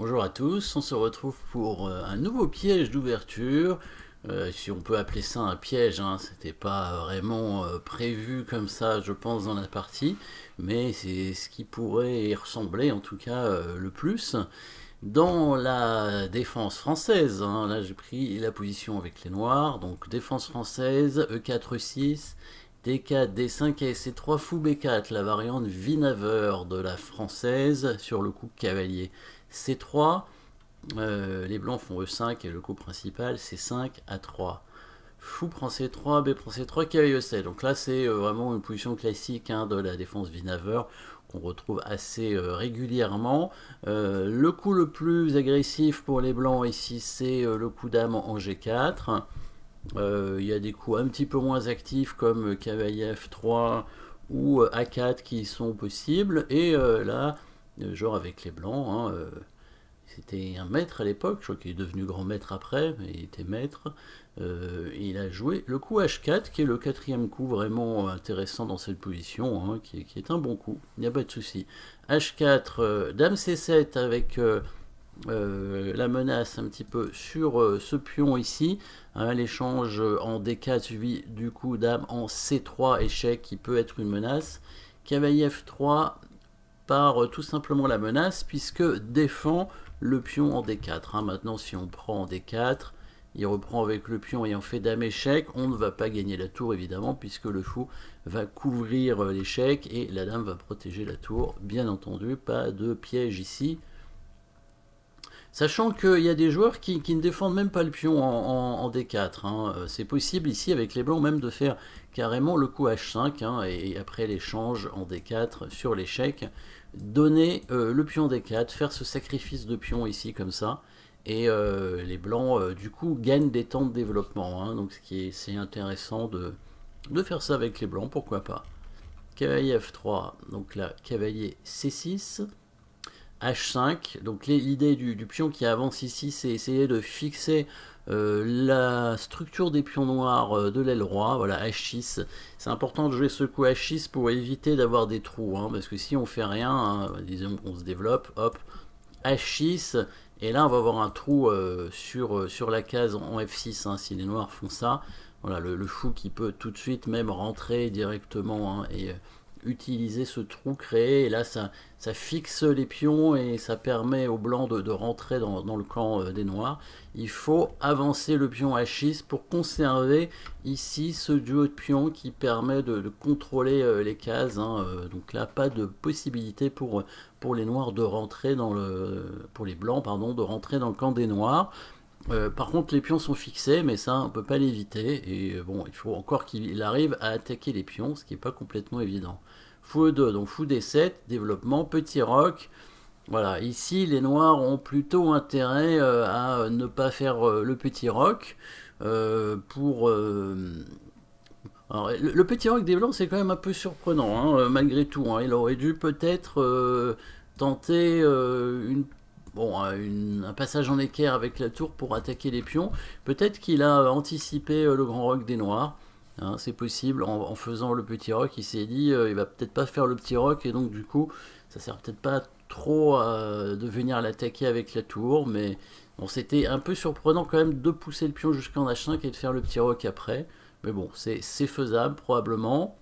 Bonjour à tous, on se retrouve pour un nouveau piège d'ouverture. Si on peut appeler ça un piège, hein, c'était pas vraiment prévu comme ça, je pense, dans la partie, mais c'est ce qui pourrait y ressembler, en tout cas, le plus. Dans la défense française, hein, là j'ai pris la position avec les noirs, donc défense française, E4-6, D4, D5 et C3, fou B4, la variante Winawer de la française sur le coup cavalier C3. Les blancs font E5 et le coup principal C5 A3. Fou prend C3, B prend C3, cavalier E7. Donc là c'est vraiment une position classique hein, de la défense Winawer qu'on retrouve assez régulièrement. Le coup le plus agressif pour les blancs ici c'est le coup d'âme en G4. Il y a des coups un petit peu moins actifs comme cavalier F3 ou A4 qui sont possibles. Et là, genre avec les blancs, hein, c'était un maître à l'époque, je crois qu'il est devenu grand maître après, mais il était maître. Il a joué le coup H4, qui est le quatrième coup vraiment intéressant dans cette position, hein, qui est un bon coup, il n'y a pas de souci. H4, Dame C7 avec la menace un petit peu sur ce pion ici, hein, l'échange en D4 suivi du coup Dame en C3, échec qui peut être une menace. Cavalier F3 par tout simplement la menace, puisque défend le pion en D4. Hein. Maintenant, si on prend en D4, il reprend avec le pion ayant fait dame échec. On ne va pas gagner la tour, évidemment, puisque le fou va couvrir l'échec et la dame va protéger la tour. Bien entendu, pas de piège ici. Sachant qu'il y a des joueurs qui ne défendent même pas le pion en D4. Hein. C'est possible ici avec les blancs même de faire carrément le coup H5 hein, et après l'échange en D4 sur l'échec, donner le pion D4, faire ce sacrifice de pion ici comme ça. Et les blancs du coup gagnent des temps de développement. Hein, donc c'est intéressant de faire ça avec les blancs, pourquoi pas. Cavalier F3, donc là cavalier C6. H5, donc l'idée du pion qui avance ici, c'est essayer de fixer la structure des pions noirs de l'aile roi, voilà, H6. C'est important de jouer ce coup H6 pour éviter d'avoir des trous, hein, parce que si on fait rien, hein, disons qu'on se développe, hop, H6, et là on va avoir un trou sur la case en F6, hein, si les noirs font ça. Voilà, le fou qui peut tout de suite même rentrer directement hein, et utiliser ce trou créé, et là ça fixe les pions et ça permet aux blancs de rentrer dans le camp des noirs. Il faut avancer le pion H6 pour conserver ici ce duo de pions qui permet de contrôler les cases. Hein. Donc là, pas de possibilité pour les noirs de rentrer pour les blancs, pardon, de rentrer dans le camp des noirs. Par contre, les pions sont fixés, mais ça, on peut pas l'éviter. Et bon, il faut encore qu'il arrive à attaquer les pions, ce qui n'est pas complètement évident. Fou E2, donc fou D7, développement, petit roc. Voilà, ici, les noirs ont plutôt intérêt à ne pas faire le petit roc. Alors, le petit roc des blancs, c'est quand même un peu surprenant, hein, malgré tout. Hein. Il aurait dû peut-être tenter un passage en équerre avec la tour pour attaquer les pions. Peut-être qu'il a anticipé le grand roc des noirs. Hein, c'est possible, en faisant le petit roc, il s'est dit il va peut-être pas faire le petit roc, et donc du coup, ça sert peut-être pas trop de venir l'attaquer avec la tour, mais bon, c'était un peu surprenant quand même de pousser le pion jusqu'en H5 et de faire le petit roc après. Mais bon, c'est faisable probablement.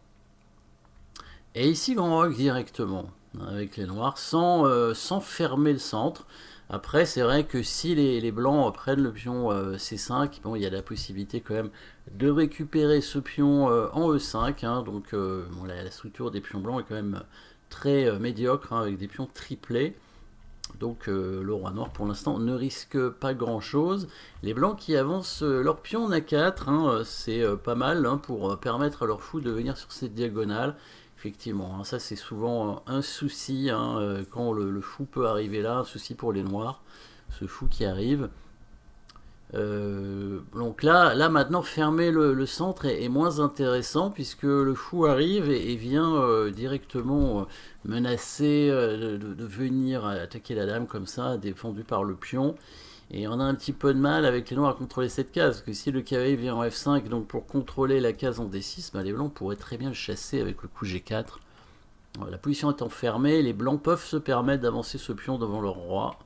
Et ici, grand roc directement avec les noirs, sans fermer le centre. Après, c'est vrai que si les blancs prennent le pion C5, bon, il y a la possibilité quand même de récupérer ce pion en E5. Hein, donc bon, la structure des pions blancs est quand même très médiocre, hein, avec des pions triplés. Donc le roi noir pour l'instant ne risque pas grand chose. Les blancs qui avancent leur pion en A4, hein, c'est pas mal hein, pour permettre à leur fou de venir sur cette diagonale. Effectivement, hein, ça c'est souvent un souci hein, quand le fou peut arriver là, un souci pour les noirs, ce fou qui arrive. Donc là maintenant fermer le centre est moins intéressant puisque le fou arrive et vient directement menacer de venir attaquer la dame comme ça, défendu par le pion. Et on a un petit peu de mal avec les noirs à contrôler cette case, parce que si le cavalier vient en F5, donc pour contrôler la case en D6, bah les blancs pourraient très bien le chasser avec le coup G4. La position étant fermée, les blancs peuvent se permettre d'avancer ce pion devant leur roi.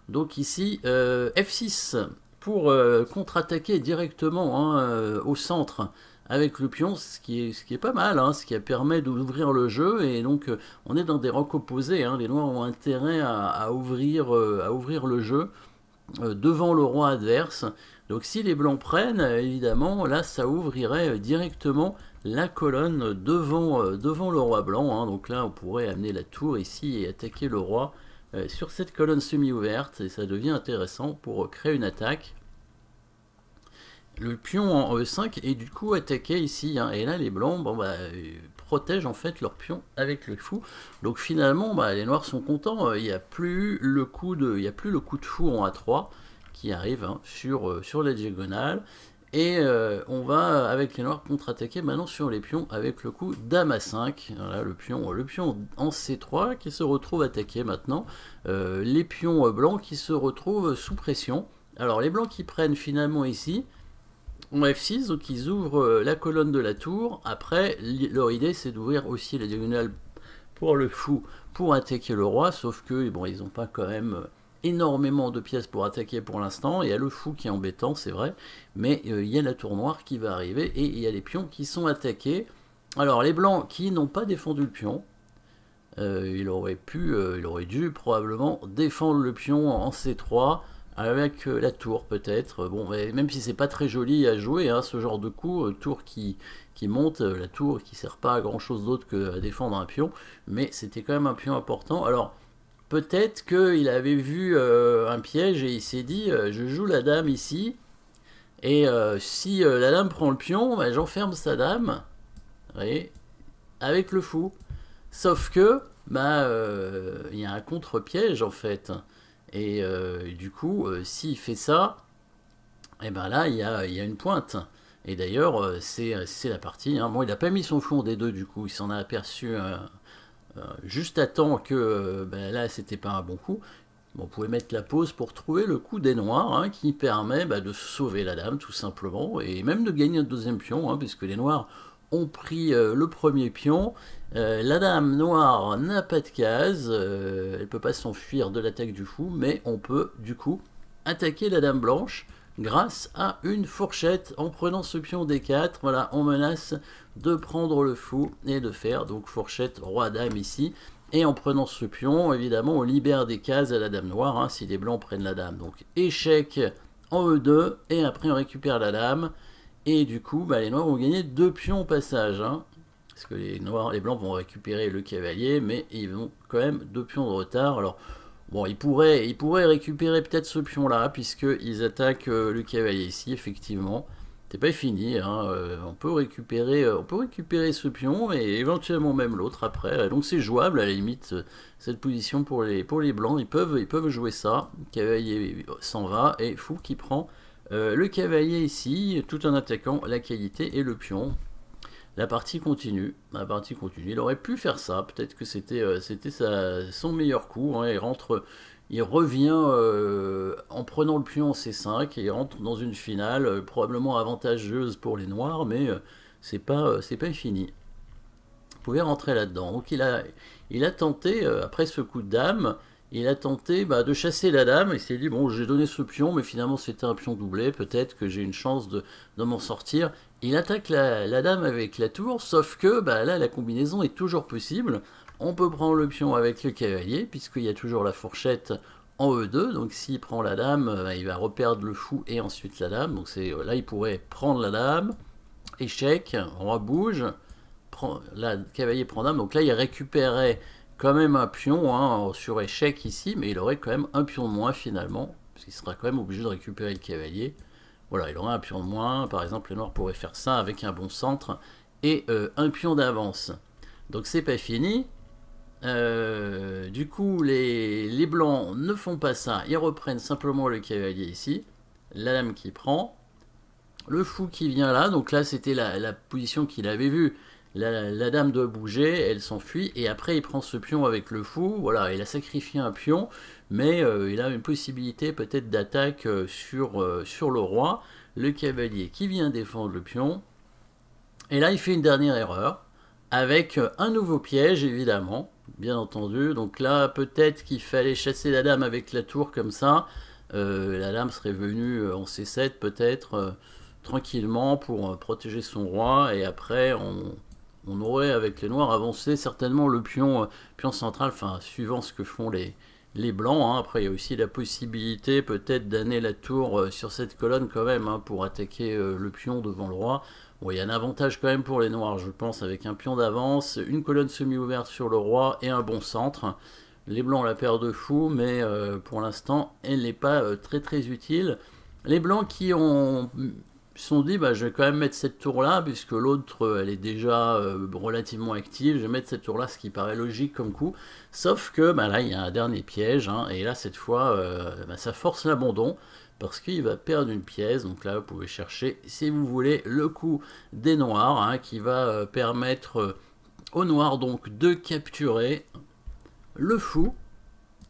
Donc ici, F6 pour contre-attaquer directement hein, au centre avec le pion, ce qui est pas mal, hein, ce qui permet d'ouvrir le jeu, et donc on est dans des rocs opposés, hein, les noirs ont intérêt à ouvrir le jeu devant le roi adverse. Donc si les blancs prennent, évidemment, là ça ouvrirait directement la colonne devant le roi blanc, hein. Donc là on pourrait amener la tour ici et attaquer le roi sur cette colonne semi-ouverte, et ça devient intéressant pour créer une attaque. Le pion en E5 est du coup attaqué ici, hein, et là les blancs bon, protègent en fait leur pion avec le fou. Donc finalement les noirs sont contents, il n'y a plus le coup de fou en A3 qui arrive hein, sur la diagonale, et on va avec les noirs contre-attaquer maintenant sur les pions avec le coup dame A5. Voilà, le pion en C3 qui se retrouve attaqué maintenant, les pions blancs qui se retrouvent sous pression. Alors les blancs qui prennent finalement ici en F6, donc ils ouvrent la colonne de la tour. Après, leur idée c'est d'ouvrir aussi la diagonale pour le fou, pour attaquer le roi, sauf que bon, ils n'ont pas quand même énormément de pièces pour attaquer pour l'instant. Il y a le fou qui est embêtant, c'est vrai, mais il y a la tour noire qui va arriver, et il y a les pions qui sont attaqués. Alors les blancs qui n'ont pas défendu le pion, il aurait dû probablement défendre le pion en C3, avec la tour peut-être. Bon, même si c'est pas très joli à jouer, hein, ce genre de coup, tour qui monte, la tour qui sert pas à grand chose d'autre qu'à défendre un pion, mais c'était quand même un pion important. Alors peut-être qu'il avait vu un piège et il s'est dit je joue la dame ici, et si la dame prend le pion, j'enferme sa dame, voyez, avec le fou. Sauf que il y a un contre-piège en fait. Et du coup, s'il fait ça, et ben là, il y a une pointe. Et d'ailleurs, c'est la partie. Hein. Bon, il n'a pas mis son fou en D2 du coup, il s'en a aperçu juste à temps que là, c'était pas un bon coup. Bon, vous pouvez mettre la pause pour trouver le coup des noirs, hein, qui permet de sauver la dame, tout simplement, et même de gagner un deuxième pion, hein, puisque les noirs ont pris le premier pion. La dame noire n'a pas de case, elle ne peut pas s'enfuir de l'attaque du fou, mais on peut du coup attaquer la dame blanche grâce à une fourchette. En prenant ce pion D4, voilà, on menace de prendre le fou et de faire donc fourchette roi-dame ici. Et en prenant ce pion, évidemment, on libère des cases à la dame noire, hein, si les blancs prennent la dame. Donc échec en E2, et après on récupère la dame. Et du coup, les noirs vont gagner 2 pions au passage, hein, parce que les blancs vont récupérer le cavalier, mais ils vont quand même 2 pions de retard. Alors, bon, ils pourraient récupérer peut-être ce pion-là, puisqu'ils attaquent le cavalier ici, effectivement. C'est pas fini, hein, on peut récupérer ce pion, et éventuellement même l'autre après. Donc c'est jouable, à la limite, cette position pour les blancs. Ils peuvent jouer ça. Le cavalier s'en va, et fou qui prend le cavalier ici, tout en attaquant la qualité et le pion. La partie continue. Il aurait pu faire ça. Peut-être que c'était son meilleur coup, hein. Il revient en prenant le pion en C5, et il rentre dans une finale probablement avantageuse pour les noirs, mais c'est pas fini. Vous pouvez rentrer là-dedans. Donc il a tenté, après ce coup de dame, il a tenté de chasser la dame. Il s'est dit, bon, j'ai donné ce pion, mais finalement c'était un pion doublé, peut-être que j'ai une chance de m'en sortir. Il attaque la dame avec la tour, sauf que là la combinaison est toujours possible. On peut prendre le pion avec le cavalier, puisqu'il y a toujours la fourchette en E2. Donc s'il prend la dame, il va reperdre le fou et ensuite la dame. Donc là il pourrait prendre la dame, échec, roi bouge, là le cavalier prend dame. Donc là il récupérait quand même un pion, hein, sur échec ici, mais il aurait quand même un pion de moins finalement, parce qu'il sera quand même obligé de récupérer le cavalier. Voilà, il aurait un pion de moins. Par exemple, les noirs pourraient faire ça avec un bon centre et un pion d'avance. Donc c'est pas fini. Du coup, les blancs ne font pas ça. Ils reprennent simplement le cavalier ici. La dame qui prend. Le fou qui vient là. Donc là, c'était la position qu'il avait vue. La dame doit bouger, elle s'enfuit, et après il prend ce pion avec le fou. Voilà, il a sacrifié un pion, mais il a une possibilité peut-être d'attaque sur le roi. Le cavalier qui vient défendre le pion. Et là il fait une dernière erreur, avec un nouveau piège évidemment. bien entendu. Donc là, peut-être qu'il fallait chasser la dame avec la tour comme ça. La dame serait venue en C7 peut-être, tranquillement pour protéger son roi. Et après, on aurait avec les noirs avancé certainement le pion central, enfin suivant ce que font les blancs. Hein. Après, il y a aussi la possibilité peut-être d'amener la tour sur cette colonne quand même, hein, pour attaquer le pion devant le roi. Bon, il y a un avantage quand même pour les noirs, je pense, avec un pion d'avance, une colonne semi-ouverte sur le roi et un bon centre. Les blancs ont la paire de fous, mais pour l'instant, elle n'est pas très très utile. Les blancs qui se sont dit, bah, je vais quand même mettre cette tour-là, puisque l'autre, elle est déjà relativement active. Je vais mettre cette tour-là, ce qui paraît logique comme coup. Sauf que bah, là, il y a un dernier piège, hein, et là, cette fois, bah, ça force l'abandon, parce qu'il va perdre une pièce. Donc là, vous pouvez chercher, si vous voulez, le coup des noirs, hein, qui va permettre aux noirs donc de capturer le fou,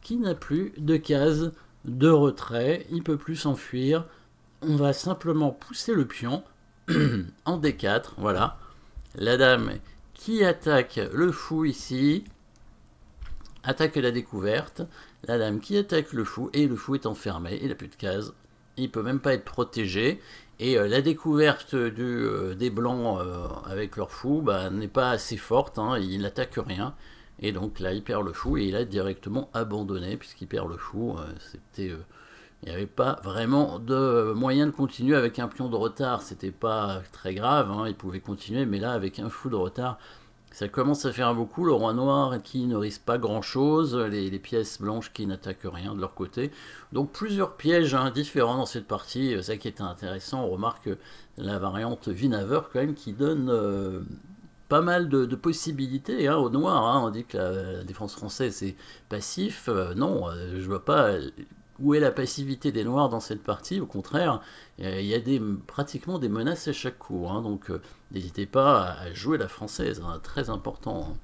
qui n'a plus de case de retrait, il peut plus s'enfuir. On va simplement pousser le pion en D4, voilà. La dame qui attaque le fou ici, attaque la découverte. La dame qui attaque le fou, et le fou est enfermé, il n'a plus de case. Il peut même pas être protégé. Et la découverte des blancs avec leur fou bah, n'est pas assez forte, hein, il n'attaque rien. Et donc là, il perd le fou et il a directement abandonné, puisqu'il perd le fou. Il n'y avait pas vraiment de moyen de continuer avec un pion de retard. C'était pas très grave, hein, il pouvait continuer, mais là, avec un fou de retard, ça commence à faire beaucoup. Le roi noir qui ne risque pas grand-chose, les pièces blanches qui n'attaquent rien de leur côté. Donc plusieurs pièges, hein, différents dans cette partie. Ça qui était intéressant, on remarque la variante Vinaver quand même qui donne pas mal de possibilités, hein, au noir. Hein. On dit que la défense française est passif. Non, je vois pas où est la passivité des noirs dans cette partie. Au contraire, il y a pratiquement des menaces à chaque coup. Hein. Donc n'hésitez pas à jouer la française, hein, très important.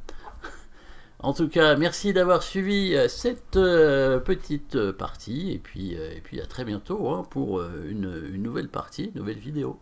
En tout cas, merci d'avoir suivi cette petite partie. Et puis à très bientôt, hein, pour une nouvelle partie, une nouvelle vidéo.